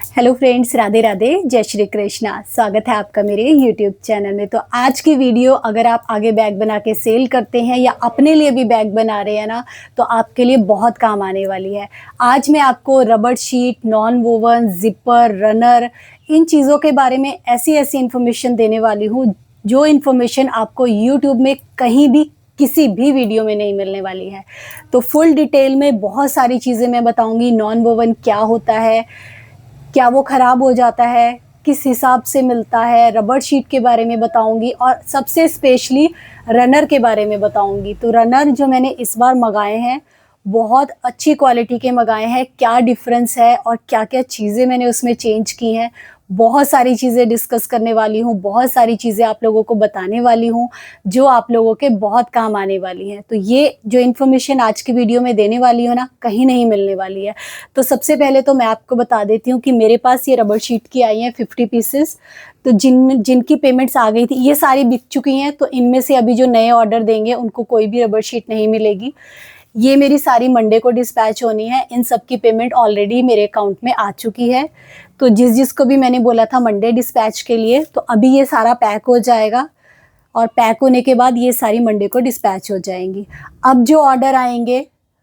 Hello friends, Radhe Radhe, जय श्री कृष्णा। स्वागत है आपका मेरे यूट्यूब चैनल में। तो आज की वीडियो, अगर आप आगे बैग बना के सेल करते हैं या अपने लिए भी बैग बना रहे हैं ना, तो आपके लिए बहुत काम आने वाली है। आज मैं आपको रबड़ sheet, non woven, zipper, runner, इन चीज़ों के बारे में ऐसी ऐसी इन्फॉर्मेशन देने वाली हूँ जो इन्फॉर्मेशन आपको यूट्यूब में कहीं भी किसी भी वीडियो में नहीं मिलने वाली है। तो फुल डिटेल में बहुत सारी चीज़ें मैं बताऊंगी। नॉन वोवन क्या होता है, क्या वो ख़राब हो जाता है, किस हिसाब से मिलता है, रबड़ शीट के बारे में बताऊंगी और सबसे स्पेशली रनर के बारे में बताऊंगी। तो रनर जो मैंने इस बार मंगाए हैं, बहुत अच्छी क्वालिटी के मंगाए हैं। क्या डिफरेंस है और क्या क्या चीज़ें मैंने उसमें चेंज की हैं, बहुत सारी चीज़ें डिस्कस करने वाली हूँ, बहुत सारी चीज़ें आप लोगों को बताने वाली हूँ जो आप लोगों के बहुत काम आने वाली हैं। तो ये जो इन्फॉर्मेशन आज की वीडियो में देने वाली हूँ ना, कहीं नहीं मिलने वाली है। तो सबसे पहले तो मैं आपको बता देती हूँ कि मेरे पास ये रबड़ शीट की आई हैं 50 पीसेस। तो जिनकी पेमेंट्स आ गई थी, ये सारी बिक चुकी हैं। तो इनमें से अभी जो नए ऑर्डर देंगे उनको कोई भी रबड़ शीट नहीं मिलेगी। ये मेरी सारी मंडे को डिस्पैच होनी है। इन सब की पेमेंट ऑलरेडी मेरे अकाउंट में आ चुकी है। तो जिसको भी मैंने बोला था मंडे डिस्पैच के लिए, तो अभी ये सारा पैक हो जाएगा और पैक होने के बाद ये सारी मंडे को डिस्पैच हो जाएंगी। अब जो ऑर्डर आएंगे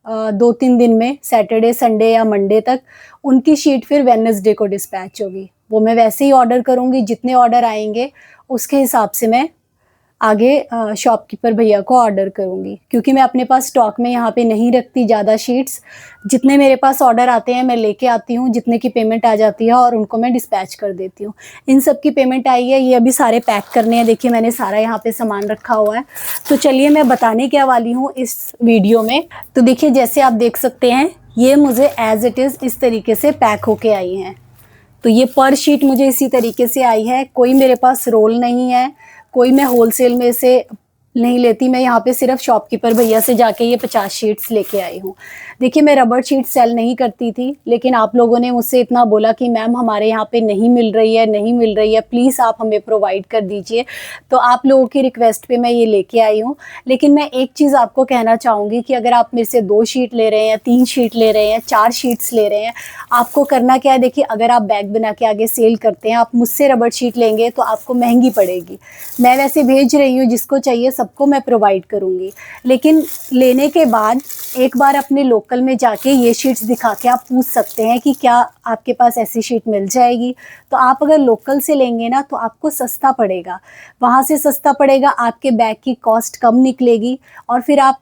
2-3 दिन में, सैटरडे, संडे या मंडे तक, उनकी शीट फिर वेडनेसडे को डिस्पैच होगी। वो मैं वैसे ही ऑर्डर करूँगी, जितने ऑर्डर आएंगे उसके हिसाब से मैं आगे शॉपकीपर भैया को ऑर्डर करूँगी, क्योंकि मैं अपने पास स्टॉक में यहाँ पे नहीं रखती ज़्यादा शीट्स। जितने मेरे पास ऑर्डर आते हैं मैं लेके आती हूँ, जितने की पेमेंट आ जाती है और उनको मैं डिस्पैच कर देती हूँ। इन सब की पेमेंट आई है, ये अभी सारे पैक करने हैं। देखिए मैंने सारा यहाँ पे सामान रखा हुआ है। तो चलिए मैं बताने क्या वाली हूँ इस वीडियो में। तो देखिए जैसे आप देख सकते हैं, ये मुझे एज इट इज़ इस तरीके से पैक होके आई हैं। तो ये पर शीट मुझे इसी तरीके से आई है। कोई मेरे पास रोल नहीं है, कोई मैं होलसेल में से नहीं लेती। मैं यहाँ पे सिर्फ शॉपकीपर भैया से जाके ये 50 शीट्स लेके आई हूँ। देखिए मैं रबड़ शीट सेल नहीं करती थी, लेकिन आप लोगों ने मुझसे इतना बोला कि मैम हमारे यहाँ पे नहीं मिल रही है, नहीं मिल रही है, प्लीज़ आप हमें प्रोवाइड कर दीजिए। तो आप लोगों की रिक्वेस्ट पे मैं ये लेके आई हूँ। लेकिन मैं एक चीज़ आपको कहना चाहूँगी कि अगर आप मेरे से 2 शीट ले रहे हैं, 3 शीट ले रहे हैं, 4 शीट्स ले रहे हैं, आपको करना क्या है। देखिए अगर आप बैग बना के आगे सेल करते हैं, आप मुझसे रबड़ शीट लेंगे तो आपको महंगी पड़ेगी। मैं वैसे भेज रही हूँ, जिसको चाहिए सबको मैं प्रोवाइड करूँगी। लेकिन लेने के बाद एक बार अपने लोकल में जाके ये शीट्स दिखा के आप पूछ सकते हैं कि क्या आपके पास ऐसी शीट मिल जाएगी। तो आप अगर लोकल से लेंगे ना, तो आपको सस्ता पड़ेगा, वहाँ से सस्ता पड़ेगा, आपके बैग की कॉस्ट कम निकलेगी और फिर आप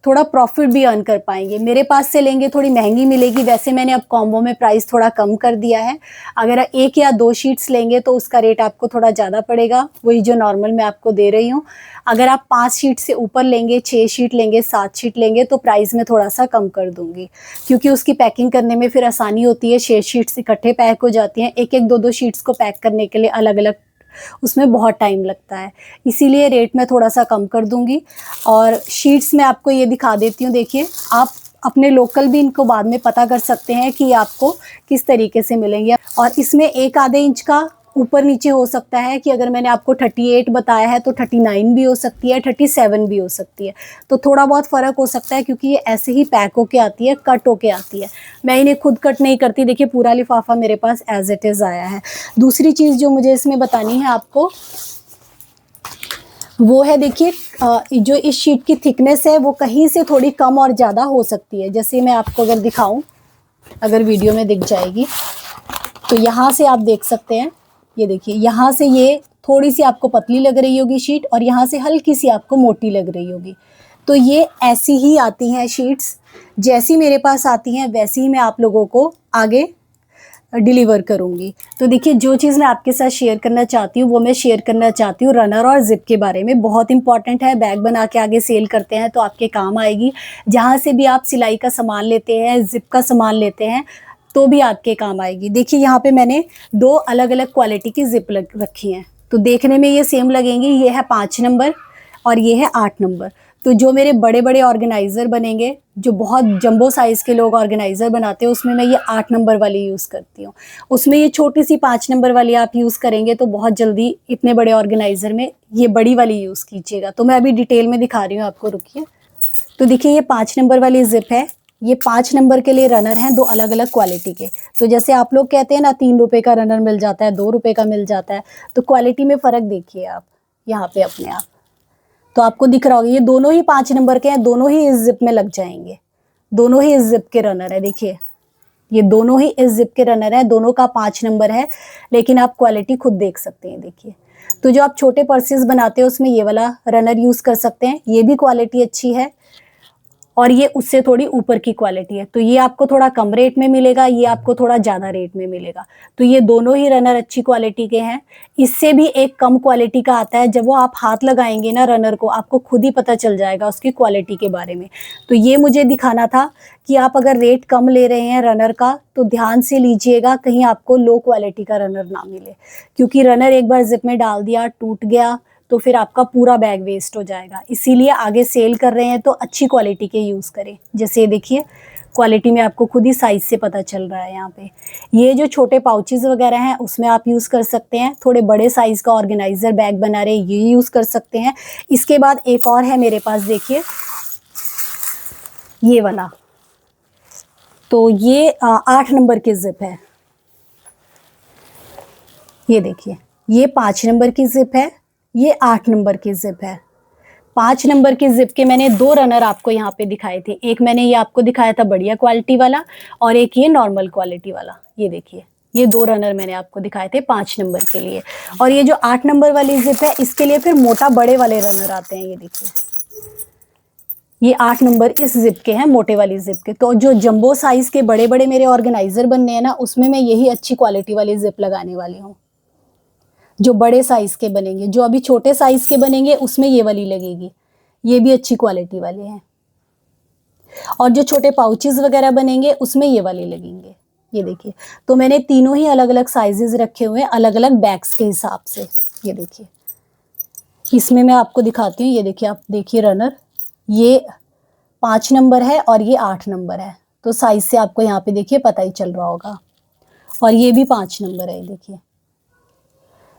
थोड़ा प्रॉफिट भी अर्न कर पाएंगे। मेरे पास से लेंगे थोड़ी महंगी मिलेगी। वैसे मैंने अब कॉम्बो में प्राइस थोड़ा कम कर दिया है। अगर 1 या 2 शीट्स लेंगे तो उसका रेट आपको थोड़ा ज़्यादा पड़ेगा, वही जो नॉर्मल मैं आपको दे रही हूँ। अगर आप 5 शीट से ऊपर लेंगे, 6 शीट लेंगे, 7 शीट लेंगे, तो प्राइस में थोड़ा सा कम कर दूंगी, क्योंकि उसकी पैकिंग करने में फिर आसानी होती है। 6 शीट्स इकट्ठे पैक हो जाती हैं, 1-1, 2-2 शीट्स को पैक करने के लिए अलग अलग उसमें बहुत टाइम लगता है। इसीलिए रेट में थोड़ा सा कम कर दूंगी। और शीट्स में आपको ये दिखा देती हूँ। देखिए आप अपने लोकल भी इनको बाद में पता कर सकते हैं कि आपको किस तरीके से मिलेंगे। और इसमें 1-आधे इंच का ऊपर नीचे हो सकता है कि अगर मैंने आपको 38 बताया है तो 39 भी हो सकती है, 37 भी हो सकती है। तो थोड़ा बहुत फ़र्क हो सकता है, क्योंकि ये ऐसे ही पैक होके आती है, कट होके आती है। मैं इन्हें खुद कट नहीं करती। देखिए पूरा लिफाफा मेरे पास एज इट इज़ आया है। दूसरी चीज़ जो मुझे इसमें बतानी है आपको, वो है, देखिए जो इस शीट की थिकनेस है वो कहीं से थोड़ी कम और ज़्यादा हो सकती है। जैसे मैं आपको अगर दिखाऊं, अगर वीडियो में दिख जाएगी, तो यहाँ से आप देख सकते हैं। ये देखिए यहाँ से ये थोड़ी सी आपको पतली लग रही होगी शीट, और यहाँ से हल्की सी आपको मोटी लग रही होगी। तो ये ऐसी ही आती हैं शीट्स। जैसी मेरे पास आती हैं वैसी ही मैं आप लोगों को आगे डिलीवर करूंगी। तो देखिए जो चीज़ मैं आपके साथ शेयर करना चाहती हूँ, वो मैं शेयर करना चाहती हूँ रनर और जिप के बारे में। बहुत इंपॉर्टेंट है, बैग बना के आगे सेल करते हैं तो आपके काम आएगी। जहाँ से भी आप सिलाई का सामान लेते हैं, जिप का सामान लेते हैं, तो भी आपके काम आएगी। देखिए यहाँ पे मैंने 2 अलग अलग क्वालिटी की जिप रखी हैं। तो देखने में ये सेम लगेंगी। ये है 5 नंबर और ये है 8 नंबर। तो जो मेरे बड़े बड़े ऑर्गेनाइज़र बनेंगे, जो बहुत जंबो साइज़ के लोग ऑर्गेनाइज़र बनाते हैं, उसमें मैं ये 8 नंबर वाली यूज़ करती हूँ। उसमें ये छोटी सी 5 नंबर वाली आप यूज़ करेंगे तो बहुत जल्दी इतने बड़े ऑर्गेनाइज़र में ये बड़ी वाली यूज़ कीजिएगा। तो मैं अभी डिटेल में दिखा रही हूँ आपको, रुकिए। तो देखिए ये 5 नंबर वाली जिप है। ये 5 नंबर के लिए रनर हैं, 2 अलग अलग क्वालिटी के। तो जैसे आप लोग कहते हैं ना 3 रुपए का रनर मिल जाता है, 2 रुपए का मिल जाता है, तो क्वालिटी में फ़र्क देखिए आप यहाँ पे अपने आप। तो आपको दिख रहा होगा ये दोनों ही 5 नंबर के हैं, दोनों ही इस जिप में लग जाएंगे, दोनों ही इस जिप के रनर है। देखिए ये दोनों ही इस जिप के रनर है, दोनों का 5 नंबर है, लेकिन आप क्वालिटी खुद देख सकते हैं। देखिए तो जो आप छोटे पर्सेस बनाते हो उसमें ये वाला रनर यूज़ कर सकते हैं, ये भी क्वालिटी अच्छी है, और ये उससे थोड़ी ऊपर की क्वालिटी है। तो ये आपको थोड़ा कम रेट में मिलेगा, ये आपको थोड़ा ज़्यादा रेट में मिलेगा। तो ये दोनों ही रनर अच्छी क्वालिटी के हैं। इससे भी एक कम क्वालिटी का आता है, जब वो आप हाथ लगाएंगे ना रनर को, आपको खुद ही पता चल जाएगा उसकी क्वालिटी के बारे में। तो ये मुझे दिखाना था कि आप अगर रेट कम ले रहे हैं रनर का तो ध्यान से लीजिएगा, कहीं आपको लो क्वालिटी का रनर ना मिले, क्योंकि रनर एक बार जिप में डाल दिया, टूट गया, तो फिर आपका पूरा बैग वेस्ट हो जाएगा। इसीलिए आगे सेल कर रहे हैं तो अच्छी क्वालिटी के यूज़ करें। जैसे ये देखिए क्वालिटी में आपको खुद ही साइज़ से पता चल रहा है यहाँ पे। ये जो छोटे पाउचेज़ वगैरह हैं उसमें आप यूज़ कर सकते हैं, थोड़े बड़े साइज़ का ऑर्गेनाइज़र बैग बना रहे ये यूज़ कर सकते हैं। इसके बाद एक और है मेरे पास, देखिए ये वाला, तो ये 8 नंबर की जिप है। ये देखिए ये 5 नंबर की जिप है, ये 8 नंबर की जिप है। 5 नंबर की जिप के मैंने 2 रनर आपको यहाँ पे दिखाए थे। एक मैंने ये आपको दिखाया था बढ़िया क्वालिटी वाला, और एक ये नॉर्मल क्वालिटी वाला। ये देखिए ये 2 रनर मैंने आपको दिखाए थे 5 नंबर के लिए। और ये जो 8 नंबर वाली जिप है इसके लिए फिर मोटा बड़े वाले रनर आते हैं। ये देखिए ये 8 नंबर इस जिप के हैं, मोटे वाली जिप के। तो जो जंबो साइज के बड़े बड़े मेरे ऑर्गेनाइजर बनने हैं ना, उसमें मैं यही अच्छी क्वालिटी वाली जिप लगाने वाली हूँ। जो बड़े साइज के बनेंगे, जो अभी छोटे साइज के बनेंगे उसमें ये वाली लगेगी, ये भी अच्छी क्वालिटी वाले हैं। और जो छोटे पाउचेस वगैरह बनेंगे उसमें ये वाले लगेंगे। ये देखिए तो मैंने तीनों ही अलग अलग साइजेस रखे हुए हैं, अलग अलग बैग्स के हिसाब से। ये देखिए इसमें मैं आपको दिखाती हूँ। ये देखिए आप देखिए रनर, ये 5 नंबर है और ये 8 नंबर है, तो साइज से आपको यहाँ पे देखिए पता ही चल रहा होगा। और ये भी 5 नंबर है, देखिए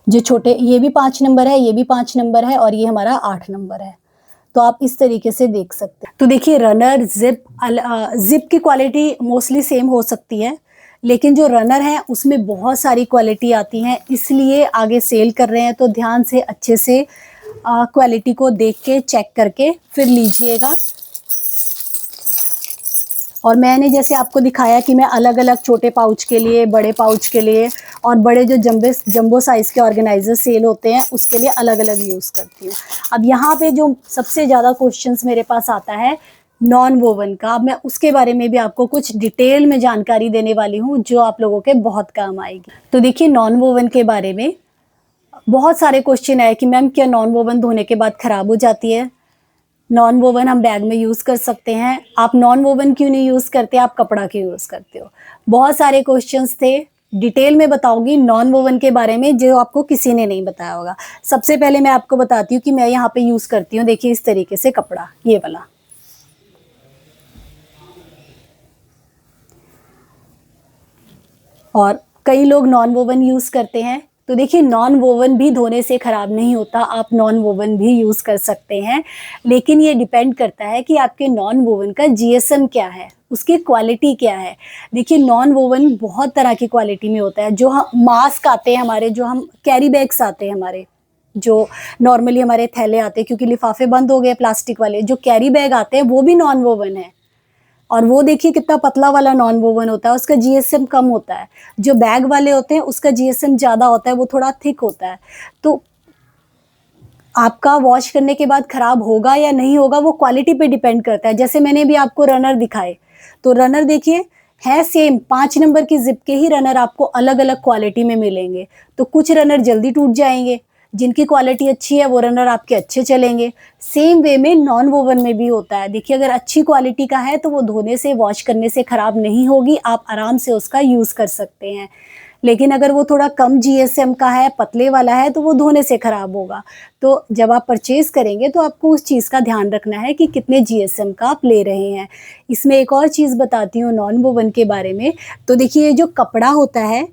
जो छोटे, ये भी 5 नंबर है, ये भी 5 नंबर है, और ये हमारा 8 नंबर है। तो आप इस तरीके से देख सकते हैं। तो देखिए रनर जिप की क्वालिटी मोस्टली सेम हो सकती है, लेकिन जो रनर है उसमें बहुत सारी क्वालिटी आती हैं, इसलिए आगे सेल कर रहे हैं तो ध्यान से अच्छे से क्वालिटी को देख के चेक करके फिर लीजिएगा। और मैंने जैसे आपको दिखाया कि मैं अलग अलग छोटे पाउच के लिए, बड़े पाउच के लिए, और बड़े जो जंबो साइज़ के ऑर्गेनाइजर सेल होते हैं उसके लिए अलग अलग यूज़ करती हूँ। अब यहाँ पे जो सबसे ज़्यादा क्वेश्चंस मेरे पास आता है नॉन वोवन का, अब मैं उसके बारे में भी आपको कुछ डिटेल में जानकारी देने वाली हूँ जो आप लोगों के बहुत काम आएगी। तो देखिए नॉन वोवन के बारे में बहुत सारे क्वेश्चन आए कि मैम क्या नॉन वोवन धोने के बाद ख़राब हो जाती है? नॉन वोवन हम बैग में यूज़ कर सकते हैं, आप नॉन वोवन क्यों नहीं यूज़ करते, आप कपड़ा क्यों यूज़ करते हो? बहुत सारे क्वेश्चंस थे, डिटेल में बताऊंगी नॉन वोवन के बारे में जो आपको किसी ने नहीं बताया होगा। सबसे पहले मैं आपको बताती हूँ कि मैं यहाँ पे यूज़ करती हूँ, देखिए इस तरीके से कपड़ा, ये वाला। और कई लोग नॉन वोवन यूज़ करते हैं, तो देखिए नॉन वोवन भी धोने से ख़राब नहीं होता, आप नॉन वोवन भी यूज़ कर सकते हैं, लेकिन ये डिपेंड करता है कि आपके नॉन वोवन का जीएसएम क्या है, उसकी क्वालिटी क्या है। देखिए नॉन वोवन बहुत तरह की क्वालिटी में होता है। जो हम मास्क आते हैं हमारे, जो हम कैरी बैग्स आते हैं हमारे, जो नॉर्मली हमारे थैले आते हैं, क्योंकि लिफाफे बंद हो गए प्लास्टिक वाले, जो कैरी बैग आते हैं वो भी नॉन वोवन है। और वो देखिए कितना पतला वाला नॉन वोवन होता है, उसका जीएसएम कम होता है। जो बैग वाले होते हैं उसका जीएसएम ज़्यादा होता है, वो थोड़ा थिक होता है। तो आपका वॉश करने के बाद ख़राब होगा या नहीं होगा वो क्वालिटी पे डिपेंड करता है। जैसे मैंने भी आपको रनर दिखाए, तो रनर देखिए है सेम, 5 नंबर की जिप के ही रनर आपको अलग अलग क्वालिटी में मिलेंगे। तो कुछ रनर जल्दी टूट जाएंगे, जिनकी क्वालिटी अच्छी है वो रनर आपके अच्छे चलेंगे। सेम वे में नॉन वोवन में भी होता है। देखिए अगर अच्छी क्वालिटी का है तो वो धोने से, वॉश करने से ख़राब नहीं होगी, आप आराम से उसका यूज़ कर सकते हैं। लेकिन अगर वो थोड़ा कम जीएसएम का है, पतले वाला है, तो वो धोने से ख़राब होगा। तो जब आप परचेज़ करेंगे तो आपको उस चीज़ का ध्यान रखना है कि कितने जीएसएम का आप ले रहे हैं। इसमें एक और चीज़ बताती हूँ नॉन वोवन के बारे में। तो देखिए ये जो कपड़ा होता है,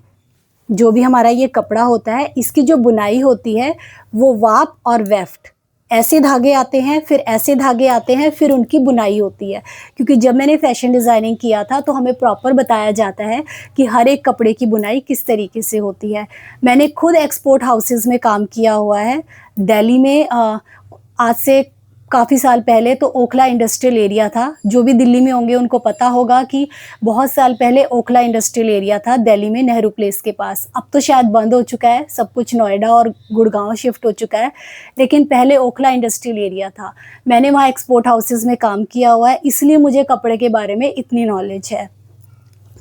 जो भी हमारा ये कपड़ा होता है, इसकी जो बुनाई होती है वो वाप और वेफ्ट, ऐसे धागे आते हैं, फिर ऐसे धागे आते हैं, फिर उनकी बुनाई होती है। क्योंकि जब मैंने फैशन डिज़ाइनिंग किया था तो हमें प्रॉपर बताया जाता है कि हर एक कपड़े की बुनाई किस तरीके से होती है। मैंने खुद एक्सपोर्ट हाउसेज़ में काम किया हुआ है। दिल्ली में आज से काफ़ी साल पहले तो ओखला इंडस्ट्रियल एरिया था। जो भी दिल्ली में होंगे उनको पता होगा कि बहुत साल पहले ओखला इंडस्ट्रियल एरिया था दिल्ली में, नेहरू प्लेस के पास। अब तो शायद बंद हो चुका है, सब कुछ नोएडा और गुड़गांव शिफ्ट हो चुका है, लेकिन पहले ओखला इंडस्ट्रियल एरिया था। मैंने वहाँ एक्सपोर्ट हाउसेज़ में काम किया हुआ है, इसलिए मुझे कपड़े के बारे में इतनी नॉलेज है।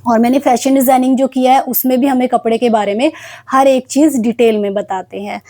और मैंने फैशन डिज़ाइनिंग जो किया है उसमें भी हमें कपड़े के बारे में हर एक चीज़ डिटेल में बताते हैं।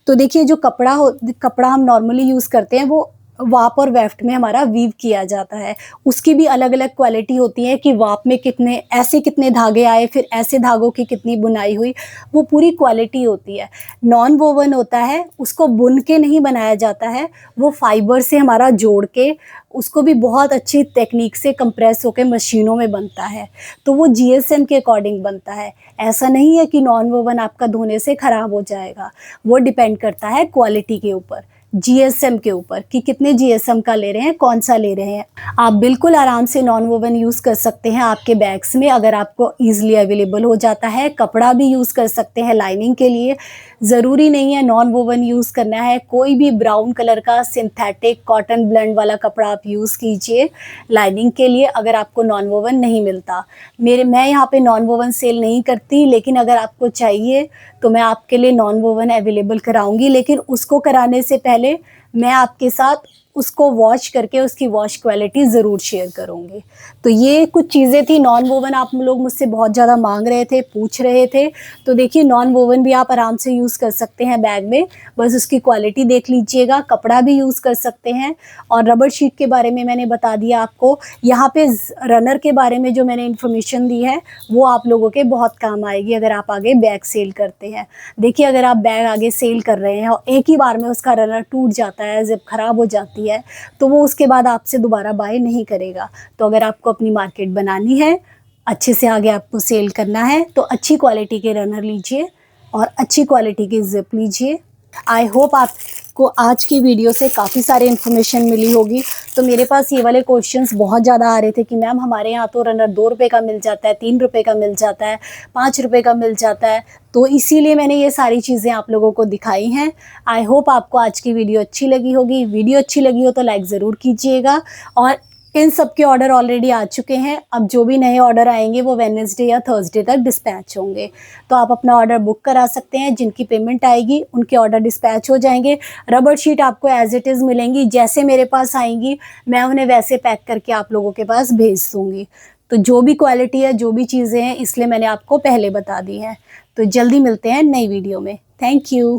तो देखिए, जो कपड़ा हम नॉर्मली यूज़ करते हैं वो वाप और वेफ्ट में हमारा वीव किया जाता है। उसकी भी अलग-अलग क्वालिटी होती है कि वाप में कितने धागे आए, फिर ऐसे धागों की कितनी बुनाई हुई, वो पूरी क्वालिटी होती है। नॉन वोवन होता है, उसको बुन के नहीं बनाया जाता है, वो फाइबर से हमारा जोड़ के उसको भी बहुत अच्छी टेक्नीक से कंप्रेस होके मशीनों में बनता है, तो वो जीएसएम के अकॉर्डिंग बनता है। ऐसा नहीं है कि नॉन वोवन आपका धोने से खराब हो जाएगा, वो डिपेंड करता है क्वालिटी के ऊपर, जीएसएम के ऊपर कि कितने जीएसएम का ले रहे हैं, कौन सा ले रहे हैं। आप बिल्कुल आराम से नॉन वोवन यूज़ कर सकते हैं आपके बैग्स में, अगर आपको ईज़िली अवेलेबल हो जाता है। कपड़ा भी यूज़ कर सकते हैं लाइनिंग के लिए, ज़रूरी नहीं है नॉन वोवन यूज़ करना है। कोई भी ब्राउन कलर का सिंथेटिक कॉटन ब्लेंड वाला कपड़ा आप यूज़ कीजिए लाइनिंग के लिए, अगर आपको नॉन वोवन नहीं मिलता। मैं यहाँ पे नॉन वोवन सेल नहीं करती, लेकिन अगर आपको चाहिए तो मैं आपके लिए नॉन वोवन अवेलेबल कराऊंगी, लेकिन उसको कराने से पहले मैं आपके साथ उसको वॉश करके उसकी वॉश क्वालिटी ज़रूर शेयर करूँगी। तो ये कुछ चीज़ें थी नॉन वोवन, आप लोग मुझसे बहुत ज़्यादा मांग रहे थे, पूछ रहे थे। तो देखिए, नॉन वोवन भी आप आराम से यूज़ कर सकते हैं बैग में, बस उसकी क्वालिटी देख लीजिएगा। कपड़ा भी यूज़ कर सकते हैं। और रबर शीट के बारे में मैंने बता दिया आपको। यहाँ पे रनर के बारे में जो मैंने इन्फॉर्मेशन दी है वो आप लोगों के बहुत काम आएगी अगर आप आगे बैग सेल करते हैं। देखिए, अगर आप बैग आगे सेल कर रहे हैं और एक ही बार में उसका रनर टूट जाता है, ज़िप खराब हो जाती है, तो वो उसके बाद आपसे दोबारा बाय नहीं करेगा। तो अगर आपको अपनी मार्केट बनानी है, अच्छे से आगे आपको सेल करना है, तो अच्छी क्वालिटी के रनर लीजिए और अच्छी क्वालिटी की ज़िप लीजिए। आई होप आपको आज की वीडियो से काफ़ी सारी इन्फॉर्मेशन मिली होगी। तो मेरे पास ये वाले क्वेश्चंस बहुत ज़्यादा आ रहे थे कि मैम हमारे यहाँ तो रनर 2 रुपये का मिल जाता है, 3 रुपये का मिल जाता है, 5 रुपये का मिल जाता है। तो इसीलिए मैंने ये सारी चीज़ें आप लोगों को दिखाई हैं। आई होप आपको आज की वीडियो अच्छी लगी होगी। वीडियो अच्छी लगी हो तो लाइक ज़रूर कीजिएगा। और इन सब के ऑर्डर ऑलरेडी आ चुके हैं, अब जो भी नए ऑर्डर आएंगे वो वेडनेसडे या थर्सडे तक डिस्पैच होंगे। तो आप अपना ऑर्डर बुक करा सकते हैं, जिनकी पेमेंट आएगी उनके ऑर्डर डिस्पैच हो जाएंगे। रबर शीट आपको एज इट इज़ मिलेंगी, जैसे मेरे पास आएंगी मैं उन्हें वैसे पैक करके आप लोगों के पास भेज दूँगी। तो जो भी क्वालिटी है, जो भी चीज़ें हैं, इसलिए मैंने आपको पहले बता दी हैं। तो जल्दी मिलते हैं नई वीडियो में। Thank you.